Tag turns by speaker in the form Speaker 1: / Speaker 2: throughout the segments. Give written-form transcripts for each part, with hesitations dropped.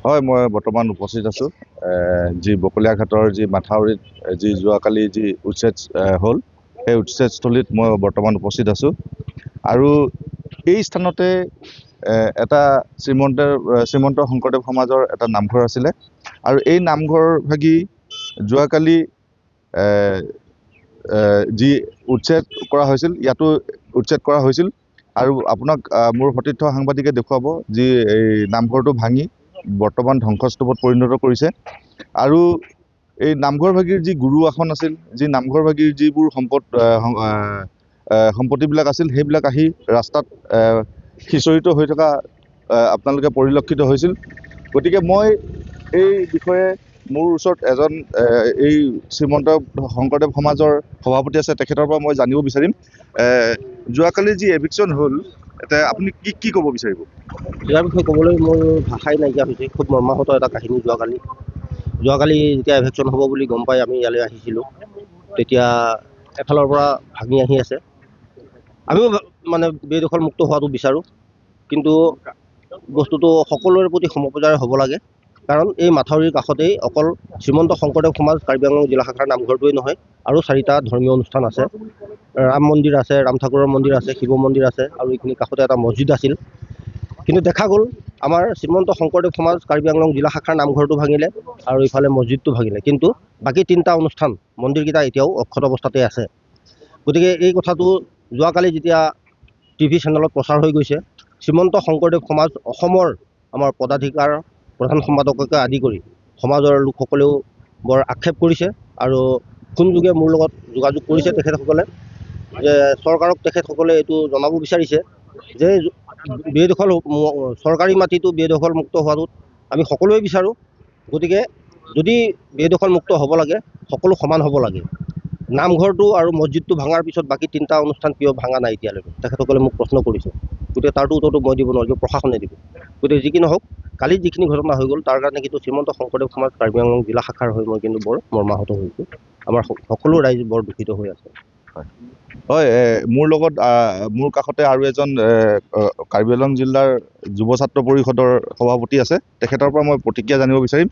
Speaker 1: হয়, মই বৰ্তমান উপস্থিত আছোঁ। যি বকলীয়াঘাটৰ যি মাথাউৰিত যি যোৱাকালি যি উচ্ছেদ হ'ল, সেই উচ্ছেদস্থলীত মই বৰ্তমান উপস্থিত আছোঁ। আৰু এই স্থানতে এটা শ্ৰীমন্ত শংকৰদেৱ সমাজৰ এটা নামঘৰ আছিলে। আৰু এই নামঘৰ ভাগি যোৱাকালি যি উচ্ছেদ কৰা হৈছিল, ইয়াতো উচ্ছেদ কৰা হৈছিল। আৰু আপোনাক মোৰ সতীৰ্থ সাংবাদিকে দেখুৱাব যি এই নামঘৰটো ভাঙি বৰ্তমান ধ্বংসস্তূপত পৰিণত কৰিছে। আৰু এই নামঘৰ ভাগিৰ যি গুৰু আসন আছিল, যি নামঘৰ ভাগিৰ যিবোৰ সম্পত্তিবিলাক আছিল, সেইবিলাক আহি ৰাস্তাত সিঁচৰিত হৈ থকা আপোনালোকে পৰিলক্ষিত হৈছিল। গতিকে মই এই বিষয়ে মোৰ ওচৰত এজন এই শ্ৰীমন্ত শংকৰদেৱ সমাজৰ সভাপতি আছে, তেখেতৰ পৰা মই জানিব বিচাৰিম যোৱাকালি যি এভিকশ্যন হ'ল, এতিয়া আপুনি কি ক'ব বিচাৰিব?
Speaker 2: ইয়াৰ বিষয়ে ক'বলৈ মোৰ ভাষাই নাইকিয়া হৈছে। খুব মৰ্মাহত এটা কাহিনী। যোৱাকালি যেতিয়া এভেকশ্যন হ'ব বুলি গম পাই আমি ইয়ালৈ আহিছিলোঁ, তেতিয়া এফালৰ পৰা ভাঙি আহি আছে। আমিও মানে বেদখল মুক্ত হোৱাটো বিচাৰোঁ, কিন্তু বস্তুটো সকলোৰে প্ৰতি সমপৰ্যায়ৰ হ'ব লাগে। কাৰণ এই মাথাউৰিৰ কাষতেই অকল শ্ৰীমন্ত শংকৰদেৱ সমাজ কাৰ্বি আংলং জিলা শাখাৰ নামঘৰটোৱেই নহয়, আৰু 4টা ধৰ্মীয় অনুষ্ঠান আছে। ৰাম মন্দিৰ আছে, ৰাম ঠাকুৰৰ মন্দিৰ আছে, শিৱ মন্দিৰ আছে, আৰু এইখিনি কাষতে এটা মছজিদ আছিল। কিন্তু দেখা গ'ল আমাৰ শ্ৰীমন্ত শংকৰদেৱ সমাজ কাৰ্বি আংলং জিলা শাখাৰ নামঘৰটো ভাঙিলে আৰু ইফালে মছজিদটো ভাঙিলে, কিন্তু বাকী 3টা অনুষ্ঠান মন্দিৰকেইটা এতিয়াও অক্ষত অৱস্থাতে আছে। গতিকে এই কথাটো যোৱাকালি যেতিয়া টিভি চেনেলত প্ৰচাৰ হৈ গৈছে, শ্ৰীমন্ত শংকৰদেৱ সমাজ অসমৰ আমাৰ পদাধিকাৰ প্ৰধান সম্পাদককে আদি কৰি সমাজৰ লোকসকলেও বৰ আক্ষেপ কৰিছে আৰু ফোনযোগে মোৰ লগত যোগাযোগ কৰিছে তেখেতসকলে, যে চৰকাৰক তেখেতসকলে এইটো জনাব বিচাৰিছে যে বেদখল চৰকাৰী মাটিটো বেদখল মুক্ত হোৱাটোত আমি সকলোৱে বিচাৰোঁ। গতিকে যদি বেদখল মুক্ত হ'ব লাগে, সকলো সমান হ'ব লাগে। নামঘৰটো আৰু মছজিদটো ভাঙাৰ পিছত বাকী 3টা অনুষ্ঠান কিয় ভাঙা নাই এতিয়ালৈকে, তেখেতসকলে মোক প্ৰশ্ন কৰিছে। গতিকে তাৰটো উত্তৰটো মই দিব নোৱাৰিলোঁ, প্ৰশাসনে দিব। গতিকে যি কি নহওক, কালি যিখিনি ঘটনা হৈ গ'ল তাৰ কাৰণে কিন্তু শ্ৰীমন্ত শংকৰদেৱ সমাজ কাৰ্বি আংলং জিলা শাখাৰ হৈ মই কিন্তু বৰ মৰ্মাহত হৈছোঁ। আমাৰ সকলো ৰাইজ বৰ দুখিত হৈ আছে।
Speaker 1: হয়, মোৰ লগত মোৰ কাষতে আৰু এজন কাৰ্বি আংলং জিলাৰ যুৱ ছাত্ৰ পৰিষদৰ সভাপতি আছে, তেখেতৰ পৰা মই প্ৰতিক্ৰিয়া জানিব বিচাৰিম।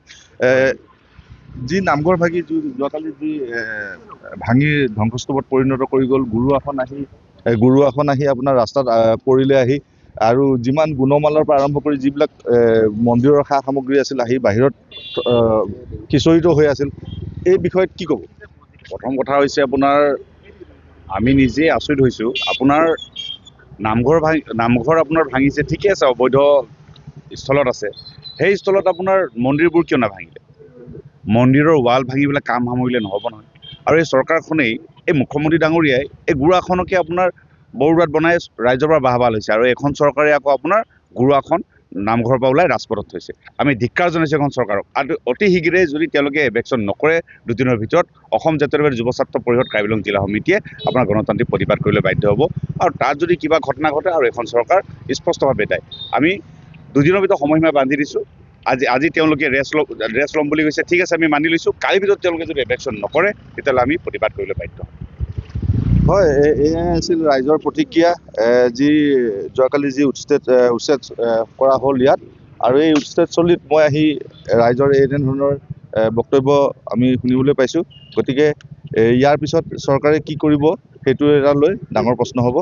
Speaker 1: যি নামঘৰ ভাগি যোৱাকালি যি ভাঙি ধ্বংসস্তূপত পৰিণত কৰি গ'ল, গুৰু আসন আহি আপোনাৰ ৰাস্তাত পৰিলে আহি, আৰু যিমান গুণমালৰ পৰা আৰম্ভ কৰি যিবিলাক মন্দিৰৰ সা সামগ্ৰী আছিল আহি বাহিৰত সিঁচৰিত হৈ আছিল, এই বিষয়ত কি ক'ব?
Speaker 3: প্ৰথম কথা হৈছে আপোনাৰ, আমি নিজে আচৰিত হৈছোঁ। আপোনাৰ নামঘৰ আপোনাৰ ভাঙিছে, ঠিকে আছে, অবৈধ স্থলত আছে। সেই স্থলত আপোনাৰ মন্দিৰবোৰ কিয় নাভাঙিলে? মন্দিৰৰ ৱাল ভাঙি পেলাই কাম সামৰিলে নহ'ব নহয়। আৰু এই চৰকাৰখনেই, এই মুখ্যমন্ত্ৰী ডাঙৰীয়াই এই গুৰু আসনকে আপোনাৰ বৰদোৱাত বনাই ৰাইজৰ পৰা বাহবা লৈছে, আৰু এখন চৰকাৰে আকৌ আপোনাৰ গুৰু আসন নামঘৰৰ পৰা ওলাই ৰাজপথত থৈছে। আমি ধিক্কাৰ জনাইছোঁ এখন চৰকাৰক। আৰু অতি শীঘ্ৰে যদি তেওঁলোকে এভেকশ্যন নকৰে, 2 দিনৰ ভিতৰত অসম জাতীয়তাবাদী যুৱ ছাত্ৰ পৰিষদ কাৰ্বি আংলং জিলা সমিতিয়ে আপোনাৰ গণতান্ত্ৰিক প্ৰতিবাদ কৰিবলৈ বাধ্য হ'ব। আৰু তাত যদি কিবা ঘটনা ঘটে আৰু এখন চৰকাৰ স্পষ্টভাৱে দায়। আমি 2 দিনৰ ভিতৰত সময়সীমা বান্ধি দিছোঁ। আজি তেওঁলোকে ৰেষ্ট ল'ম বুলি কৈছে, ঠিক আছে, আমি মানি লৈছোঁ। কালিৰ ভিতৰত তেওঁলোকে যদি এভেকশ্যন নকৰে, তেতিয়াহ'লে আমি প্ৰতিবাদ কৰিবলৈ বাধ্য হ'ম।
Speaker 1: হয়, এয়াই আছিল ৰাইজৰ প্ৰতিক্ৰিয়া, যি যোৱাকালি যি উচ্ছেদ কৰা হ'ল ইয়াত। আৰু এই উচ্ছেদস্থলীত মই আহি ৰাইজৰ এনেধৰণৰ বক্তব্য আমি শুনিবলৈ পাইছোঁ। গতিকে ইয়াৰ পিছত চৰকাৰে কি কৰিব, সেইটো এটা লৈ ডাঙৰ প্ৰশ্ন হ'ব।